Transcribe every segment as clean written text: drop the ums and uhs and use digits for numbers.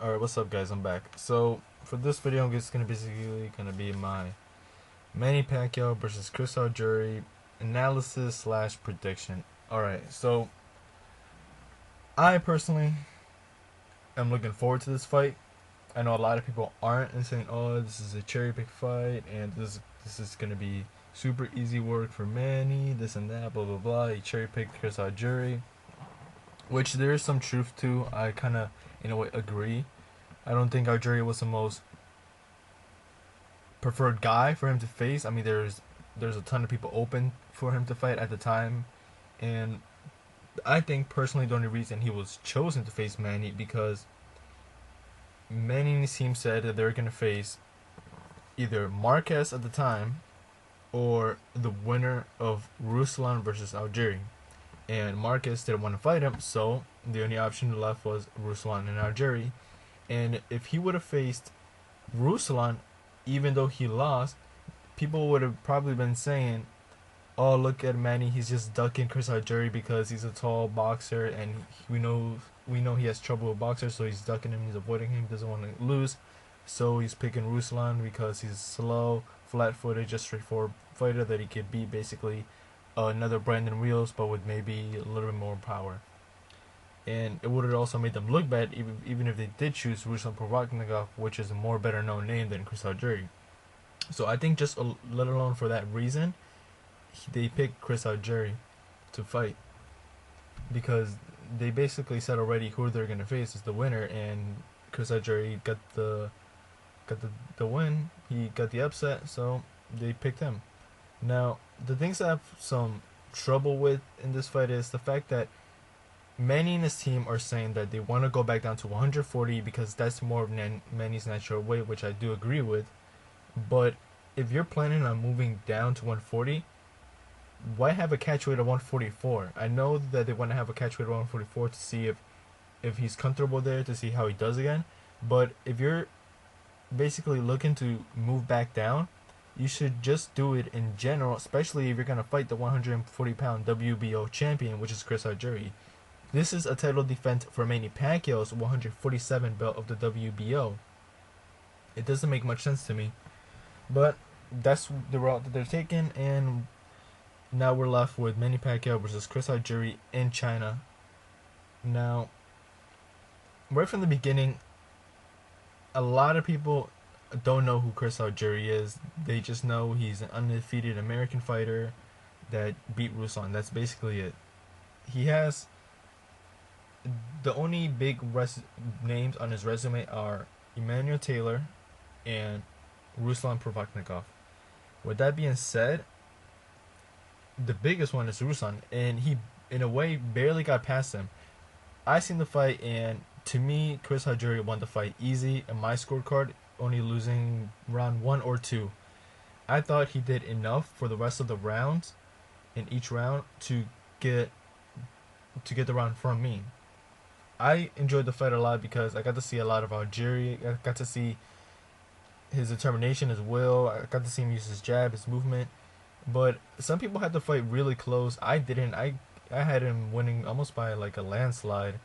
Alright, what's up guys, I'm back. So, for this video, it's basically gonna be my Manny Pacquiao versus Chris Algieri analysis slash prediction. Alright, so I personally am looking forward to this fight. I know a lot of people aren't and saying, oh, this is a cherry pick fight and this is gonna be super easy work for Manny, this and that, blah blah blah. He cherry picked Chris Algieri, which there is some truth to. I kinda in a way agree. I don't think Algeria was the most preferred guy for him to face. I mean, there's a ton of people open for him to fight at the time, and I think personally the only reason he was chosen to face Manny because Manny's team said that they were gonna face either Marquez at the time or the winner of Ruslan versus Algieri, and Marquez didn't want to fight him, so the only option left was Ruslan and Algieri. And if he would have faced Ruslan, even though he lost, people would have probably been saying, "Oh, look at Manny. He's just ducking Chris Algieri because he's a tall boxer, and we know he has trouble with boxers, so he's ducking him. He's avoiding him. He doesn't want to lose, so he's picking Ruslan because he's slow, flat-footed, just straightforward fighter that he could beat basically another Brandon Wheels, but with maybe a little bit more power." And it would have also made them look bad even if they did choose Ruslan Provodnikov, which is a more better known name than Chris Algieri. So I think just let alone for that reason, they picked Chris Algieri to fight because they basically said already who they're gonna face is the winner, and Chris Algieri got the win. He got the upset, so they picked him. Now the things I have some trouble with in this fight is the fact that Manny and his team are saying that they want to go back down to 140 because that's more of Manny's natural weight, which I do agree with. But if you're planning on moving down to 140, why have a catch weight of 144? I know that they want to have a catch weight of 144 to see if he's comfortable there, to see how he does again. But if you're basically looking to move back down, you should just do it in general, especially if you're going to fight the 140-pound WBO champion, which is Chris Algieri. This is a title defense for Manny Pacquiao's 147 belt of the WBO. It doesn't make much sense to me, but that's the route that they're taking, and now we're left with Manny Pacquiao versus Chris Algieri in China. Now, right from the beginning, a lot of people don't know who Chris Algieri is. They just know he's an undefeated American fighter that beat Ruslan. That's basically it. He has the only big names on his resume are Emmanuel Taylor and Ruslan Provodnikov. With that being said, the biggest one is Ruslan, and he, in a way, barely got past him. I seen the fight, and to me, Chris Algieri won the fight easy in my scorecard, only losing round 1 or 2. I thought he did enough for the rest of the rounds, in each round, to get the round from me. I enjoyed the fight a lot because I got to see a lot of Algieri. I got to see his determination, his will. I got to see him use his jab, his movement. But some people had the fight really close. I didn't. I had him winning almost by like a landslide.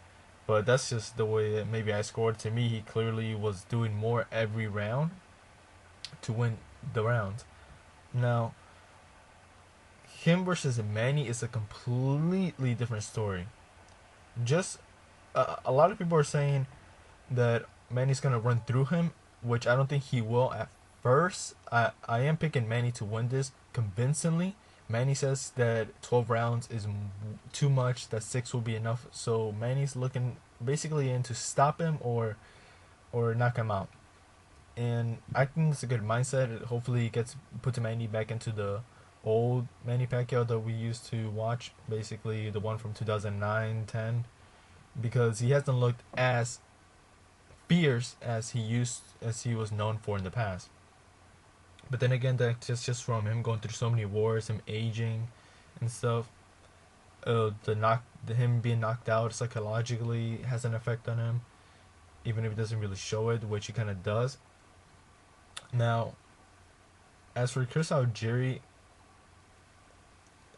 But that's just the way that maybe I scored. To me, he clearly was doing more every round to win the round. Now, him versus Manny is a completely different story. Just a lot of people are saying that Manny's gonna run through him, which I don't think he will at first. I am picking Manny to win this convincingly. Manny says that 12 rounds is too much, that 6 will be enough. So Manny's looking basically in to stop him or knock him out. And I think it's a good mindset. Hopefully it gets put Manny back into the old Manny Pacquiao that we used to watch, basically the one from 2009-10, because he hasn't looked as fierce as he was known for in the past. But then again, that's just from him going through so many wars, him aging and stuff. Him being knocked out psychologically has an effect on him, even if he doesn't really show it, which he kind of does. Now, as for Chris Algieri,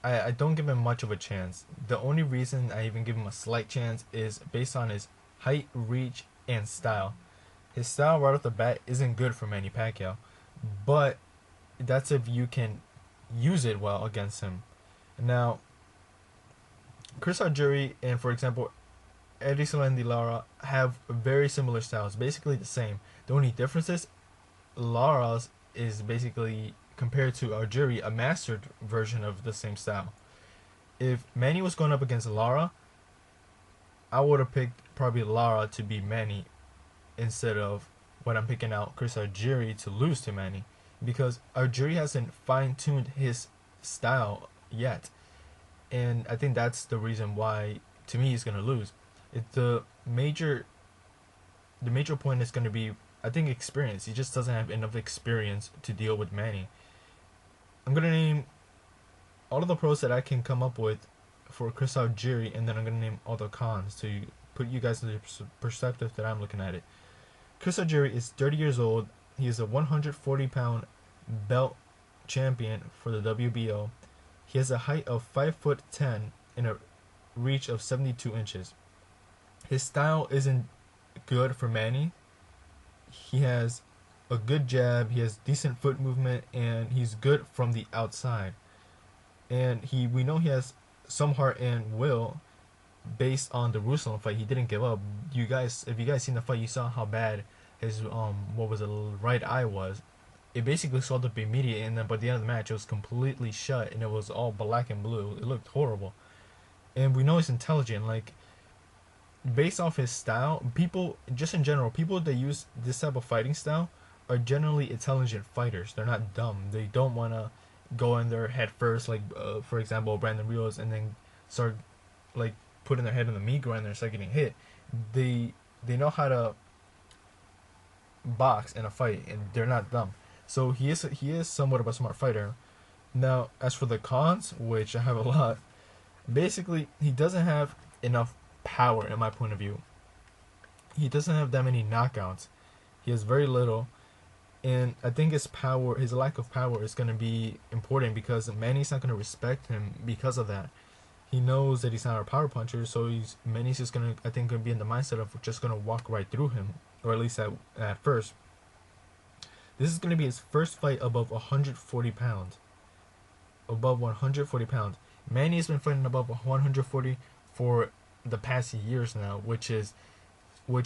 I don't give him much of a chance. The only reason I even give him a slight chance is based on his height, reach, and style. His style right off the bat isn't good for Manny Pacquiao, but that's if you can use it well against him. Now, Chris Algieri and, for example, Edison and Lara have very similar styles, basically the same. The only difference is Lara's is basically compared to Algieri a mastered version of the same style. If Manny was going up against Lara, I would have picked probably Lara to beat Manny instead of what I'm picking out Chris Algieri to lose to Manny, because Algieri hasn't fine tuned his style yet, and I think that's the reason why to me he's gonna lose. It, the major point is gonna be, I think, experience. He just doesn't have enough experience to deal with Manny. I'm gonna name all of the pros that I can come up with for Chris Algieri, and then I'm gonna name all the cons to put you guys in the perspective that I'm looking at it. Chris Algieri is 30 years old. He is a 140-pound belt champion for the WBO. He has a height of 5'10" and a reach of 72 inches. His style isn't good for Manny. He has a good jab, he has decent foot movement, and he's good from the outside. And we know he has some heart and will based on the Ruslan fight. He didn't give up. If you guys seen the fight, you saw how bad his right eye was. It basically swelled up immediately, and then by the end of the match, it was completely shut, and it was all black and blue. It looked horrible. And we know he's intelligent. Like, based off his style, people just in general, people that use this type of fighting style are generally intelligent fighters. They're not dumb. They don't want to go in their head first, like for example, Brandon Rios, and then start like putting their head in the meat grinder and start getting hit. They know how to box in a fight, and they're not dumb. So he is somewhat of a smart fighter. Now, as for the cons, which I have a lot, basically he doesn't have enough power in my point of view. He doesn't have that many knockouts. He has very little, and I think his lack of power is going to be important because Manny's not going to respect him because of that. He knows that he's not a power puncher, so Manny's just going to, I think, going to be in the mindset of just going to walk right through him, or at least at first. This is going to be his first fight above 140 pounds. Above 140 pounds. Manny has been fighting above 140 for the past years now, which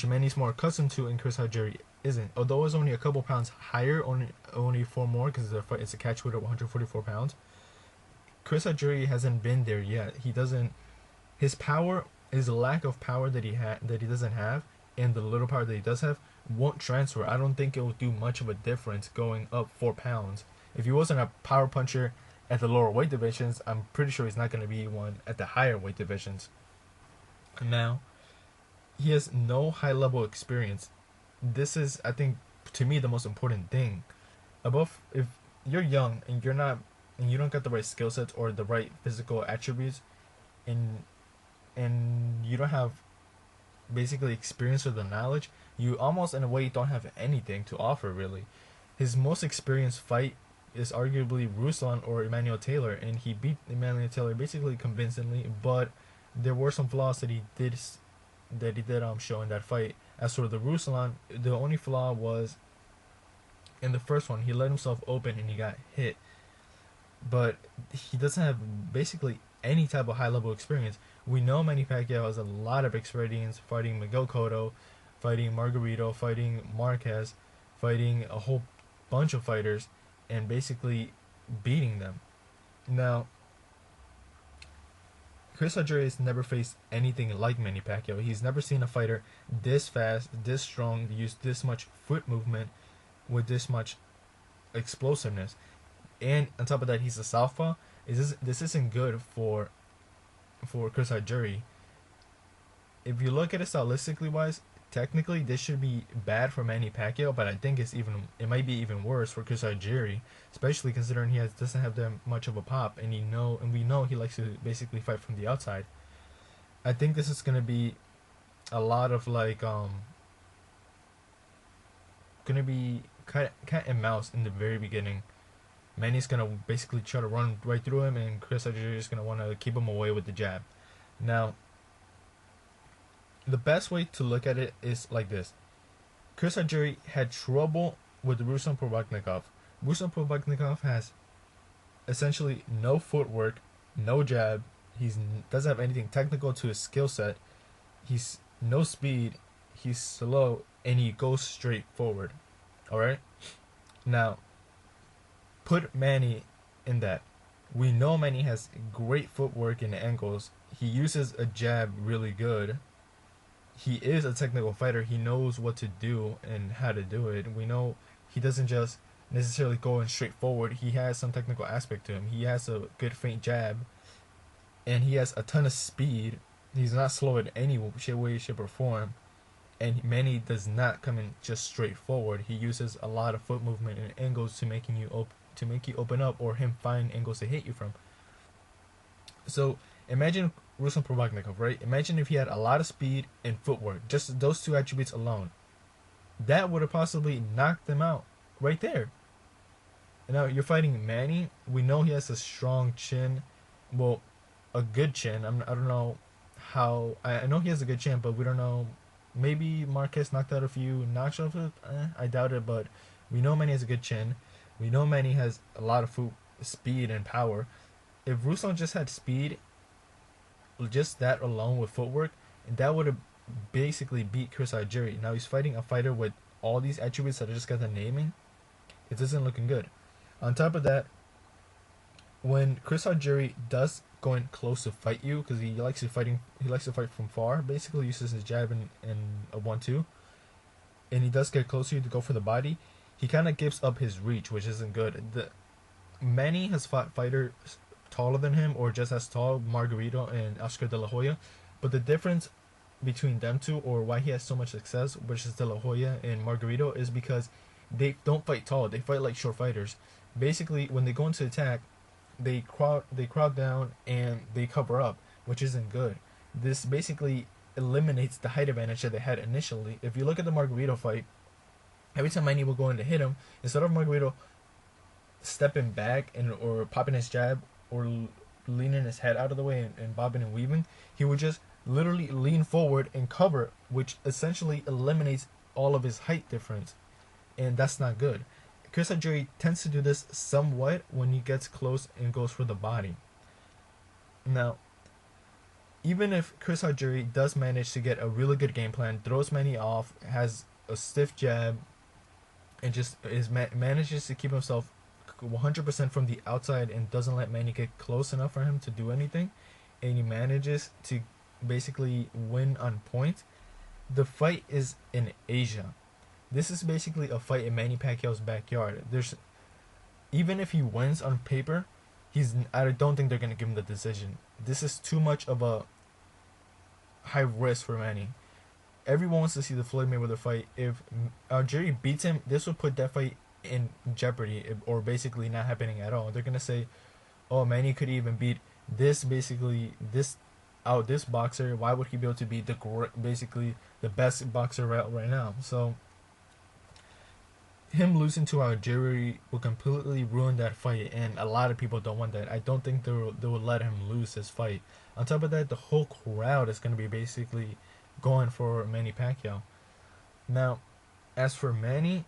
Manny's more accustomed to, and Chris Algieri isn't. Although it's only a couple pounds higher, only 4 more, because it's a catch weight of 144 pounds. Chris Algieri hasn't been there yet. His lack of power that he doesn't have, and the little power that he does have, won't transfer. I don't think it will do much of a difference going up 4 pounds. If he wasn't a power puncher at the lower weight divisions, I'm pretty sure he's not going to be one at the higher weight divisions. Now, he has no high level experience. This is, I think, to me, the most important thing. If you're young and you don't got the right skill sets or the right physical attributes, and you don't have basically experience or the knowledge, you almost in a way don't have anything to offer, really. His most experienced fight is arguably Ruslan or Emmanuel Taylor, and he beat Emmanuel Taylor basically convincingly, but there were some flaws that he did show in that fight. As for the Ruslan, the only flaw was in the first one. He let himself open and he got hit, but he doesn't have basically any type of high level experience. We know Manny Pacquiao has a lot of experience fighting Miguel Cotto, fighting Margarito, fighting Marquez, fighting a whole bunch of fighters, and basically beating them. Now, Chris Algieri has never faced anything like Manny Pacquiao. He's never seen a fighter this fast, this strong, use this much foot movement with this much explosiveness. And on top of that, he's a southpaw. This isn't good for Chris Algieri. If you look at it stylistically wise, technically this should be bad for Manny Pacquiao, but I think it might be even worse for Chris Algieri, especially considering he doesn't have that much of a pop, and we know he likes to basically fight from the outside. I think this is gonna be a lot of gonna be cat and mouse in the very beginning. Manny's gonna basically try to run right through him, and Chris Algieri is gonna want to keep him away with the jab. Now, the best way to look at it is like this: Chris Algieri had trouble with Ruslan Probachnikov. Ruslan Probachnikov has essentially no footwork, no jab. He doesn't have anything technical to his skill set. He's no speed. He's slow, and he goes straight forward. All right. Now, put Manny in that. We know Manny has great footwork and angles. He uses a jab really good. He is a technical fighter. He knows what to do and how to do it. We know he doesn't just necessarily go in straight forward. He has some technical aspect to him. He has a good feint jab, and he has a ton of speed. He's not slow in any way, shape, or form. And Manny does not come in just straight forward. He uses a lot of foot movement and angles to make you open up, or him find angles to hit you from. So imagine Ruslan Probachnikov, right? Imagine if he had a lot of speed and footwork, just those two attributes alone. That would have possibly knocked them out right there. Now you're fighting Manny. We know he has a strong chin. Well, a good chin. I don't know how. I know he has a good chin, but we don't know. Maybe Marquez knocked out a few knocks off it. I doubt it, but we know Manny has a good chin. We know Manny has a lot of speed and power. If Ruslan just had speed, just that alone with footwork, that would have basically beat Chris Algieri. Now he's fighting a fighter with all these attributes that I just got the naming. It isn't looking good. On top of that, when Chris Algieri does go in close to fight you, because he likes to fight from far. Basically, uses his jab and a 1-2, and he does get close to you to go for the body. He kind of gives up his reach, which isn't good. Manny has fought fighters taller than him, or just as tall, Margarito and Oscar De La Hoya, but the difference between them two, or why he has so much success versus De La Hoya and Margarito, is because they don't fight tall. They fight like short fighters. Basically, when they go into attack, they crowd down and they cover up, which isn't good. This basically eliminates the height advantage that they had initially. If you look at the Margarito fight, every time Manny will go in to hit him, instead of Margarito stepping back or popping his jab or leaning his head out of the way and bobbing and weaving, he would just literally lean forward and cover, which essentially eliminates all of his height difference, and that's not good. Chris Algieri tends to do this somewhat when he gets close and goes for the body. Now, even if Chris Algieri does manage to get a really good game plan, throws Manny off, has a stiff jab, and just manages to keep himself 100% from the outside and doesn't let Manny get close enough for him to do anything, and he manages to basically win on point, the fight is in Asia. This is basically a fight in Manny Pacquiao's backyard. Even if he wins on paper, I don't think they're gonna give him the decision. This is too much of a high risk for Manny. Everyone wants to see the Floyd Mayweather fight. If Algieri beats him, this will put that fight in jeopardy, or basically not happening at all. They're gonna say, "Oh, Manny could even beat this boxer. Why would he be able to beat basically the best boxer right now?" So him losing to Algieri will completely ruin that fight, and a lot of people don't want that. I don't think they will let him lose his fight. On top of that, the whole crowd is going to be basically going for Manny Pacquiao. Now, as for Manny,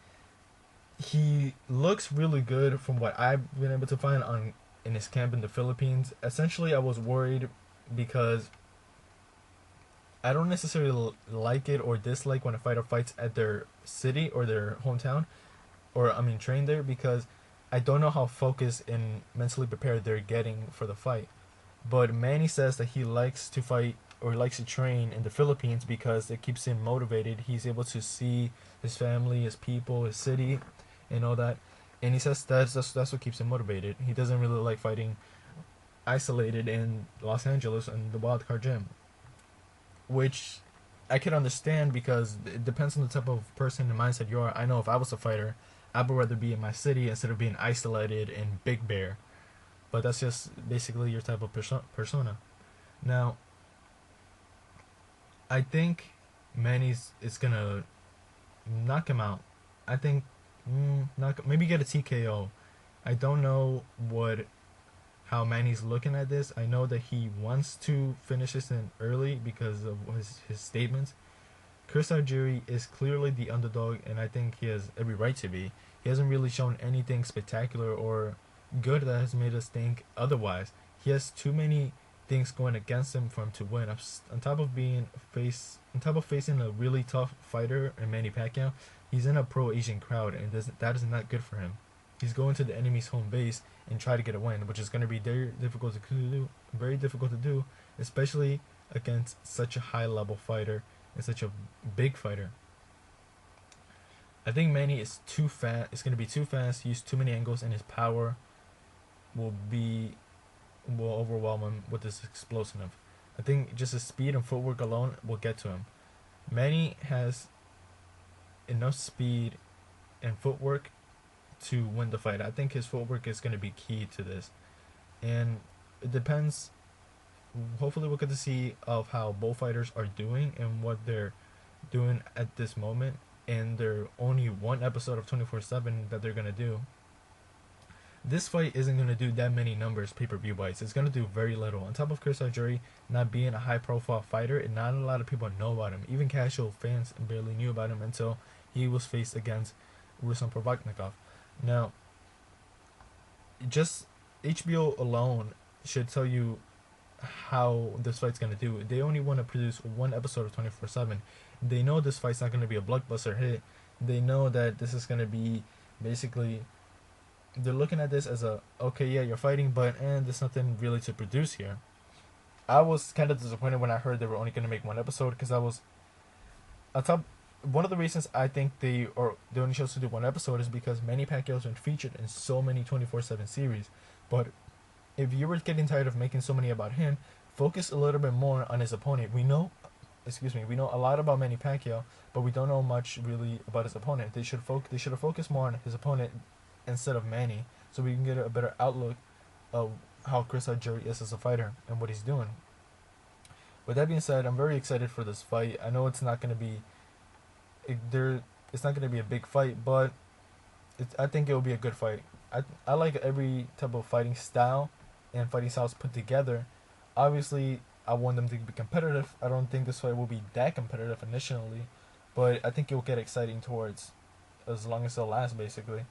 he looks really good from what I've been able to find in his camp in the Philippines. Essentially, I was worried because I don't necessarily like it or dislike when a fighter fights at their city or their hometown, or train there, because I don't know how focused and mentally prepared they're getting for the fight. But Manny says that he likes to fight or likes to train in the Philippines because it keeps him motivated. He's able to see his family, his people, his city, and all that. And he says that's what keeps him motivated. He doesn't really like fighting isolated in Los Angeles and the Wildcard Gym, which I could understand because it depends on the type of person and mindset you are. I know if I was a fighter, I would rather be in my city instead of being isolated in Big Bear. But that's just basically your type of persona. Now, I think Manny's is gonna knock him out. I think maybe get a TKO. I don't know how Manny's looking at this. I know that he wants to finish this in early because of his statements. Chris Algieri is clearly the underdog, and I think he has every right to be. He hasn't really shown anything spectacular or good that has made us think otherwise. He has too many things going against him for him to win. On top of on top of facing a really tough fighter in Manny Pacquiao, he's in a pro Asian crowd, and that is not good for him. He's going to the enemy's home base and try to get a win, which is going to be very difficult to do. Very difficult to do, especially against such a high level fighter and such a big fighter. I think Manny is too fast. It's going to be too fast. Use too many angles, and his power will be will overwhelm him with this explosive. I think just his speed and footwork alone will get to him. Manny has enough speed and footwork to win the fight. I think his footwork is going to be key to this, and it depends. Hopefully, we'll get to see of how both fighters are doing and what they're doing at this moment. And they're only one episode of 24/7 that they're gonna do. This fight isn't gonna do that many numbers pay-per-view wise. It's gonna do very little. On top of Chris Algieri not being a high-profile fighter, and not a lot of people know about him. Even casual fans barely knew about him until he was faced against Ruslan Provodnikov. Now, just HBO alone should tell you how this fight's gonna do. They only want to produce one episode of 24/7. They know this fight's not gonna be a blockbuster hit. They know that this is gonna be basically. They're looking at this as a okay, yeah, you're fighting, but there's nothing really to produce here. I was kind of disappointed when I heard they were only gonna make one episode because I was. On top, one of the reasons I think they only chose to do one episode is because Manny Pacquiao's been featured in so many 24/7 series, but if you were getting tired of making so many about him, focus a little bit more on his opponent. We know a lot about Manny Pacquiao, but we don't know much really about his opponent. They should have focused more on his opponent instead of Manny, so we can get a better outlook of how Chris Algieri is as a fighter and what he's doing. With that being said, I'm very excited for this fight. I know it's not going to be it's not going to be a big fight, but I think it will be a good fight. I like every type of fighting style and fighting styles put together. Obviously, I want them to be competitive. I don't think this fight will be that competitive initially, but I think it will get exciting towards as long as it'll last, basically.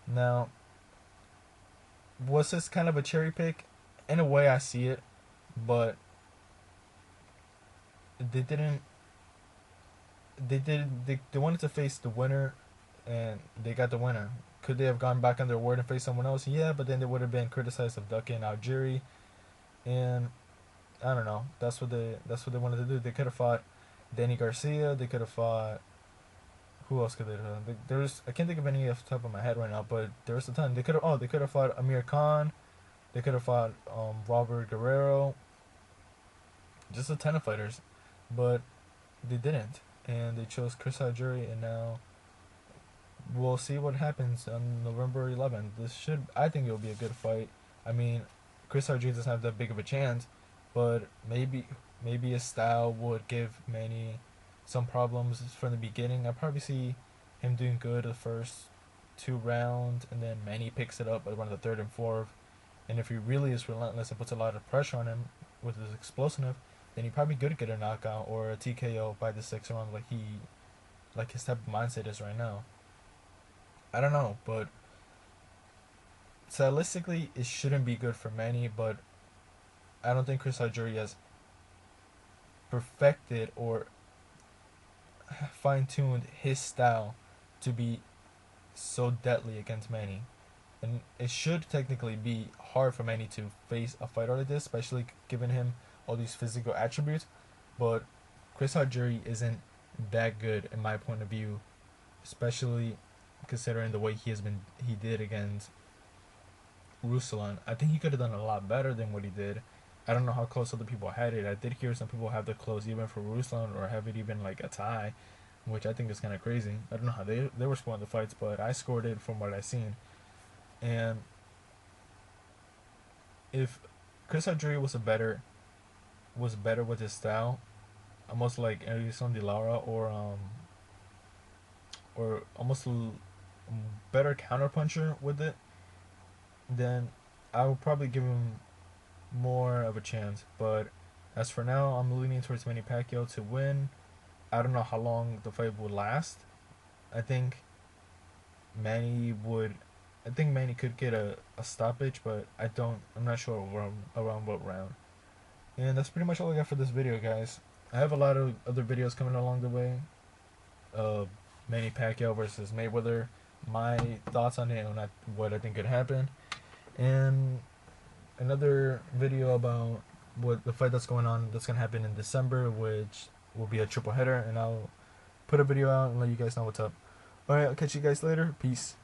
Now, was this kind of a cherry pick? In a way, I see it, but they didn't. They wanted to face the winner, and they got the winner. Could they have gone back on their word and faced someone else? Yeah, but then they would have been criticized of ducking Algieri, and I don't know. That's what they wanted to do. They could have fought Danny Garcia. They could have fought. Who else could they have? There's I can't think of any off the top of my head right now, but there's a ton. They could have fought Amir Khan. They could have fought Robert Guerrero. Just a ton of fighters, but they didn't, and they chose Chris Algieri, and now we'll see what happens on November 11th. I think it'll be a good fight. I mean, Chris Algieri doesn't have that big of a chance, but maybe his style would give Manny some problems from the beginning. I probably see him doing good the first 2 rounds, and then Manny picks it up around the third and fourth. And if he really is relentless and puts a lot of pressure on him with his explosive, then he probably could get a knockout or a TKO by the 6th round, like his type of mindset is right now. I don't know, but stylistically it shouldn't be good for Manny, but I don't think Chris Algieri has perfected or fine-tuned his style to be so deadly against Manny. And it should technically be hard for Manny to face a fighter like this, especially given him all these physical attributes. But Chris Algieri isn't that good in my point of view, especially considering the way he did against Ruslan. I think he could have done a lot better than what he did. I don't know how close other people had it. I did hear some people have the close even for Ruslan or have it even like a tie, which I think is kind of crazy. I don't know how they were scoring the fights, but I scored it from what I seen. And if Chris Algieri was better with his style, almost like Edison De Lara or almost a better counterpuncher with it, then I would probably give him more of a chance. But as for now, I'm leaning towards Manny Pacquiao to win. I don't know how long the fight would last. I think Manny would. I think Manny could get a stoppage, but I don't. I'm not sure around what round. And that's pretty much all I got for this video, guys. I have a lot of other videos coming along the way. Uh, Manny Pacquiao versus Mayweather. My thoughts on it and what I think could happen. And another video about what the fight that's going on that's gonna happen in December, which will be a triple header, and I'll put a video out and let you guys know what's up. Alright, I'll catch you guys later. Peace.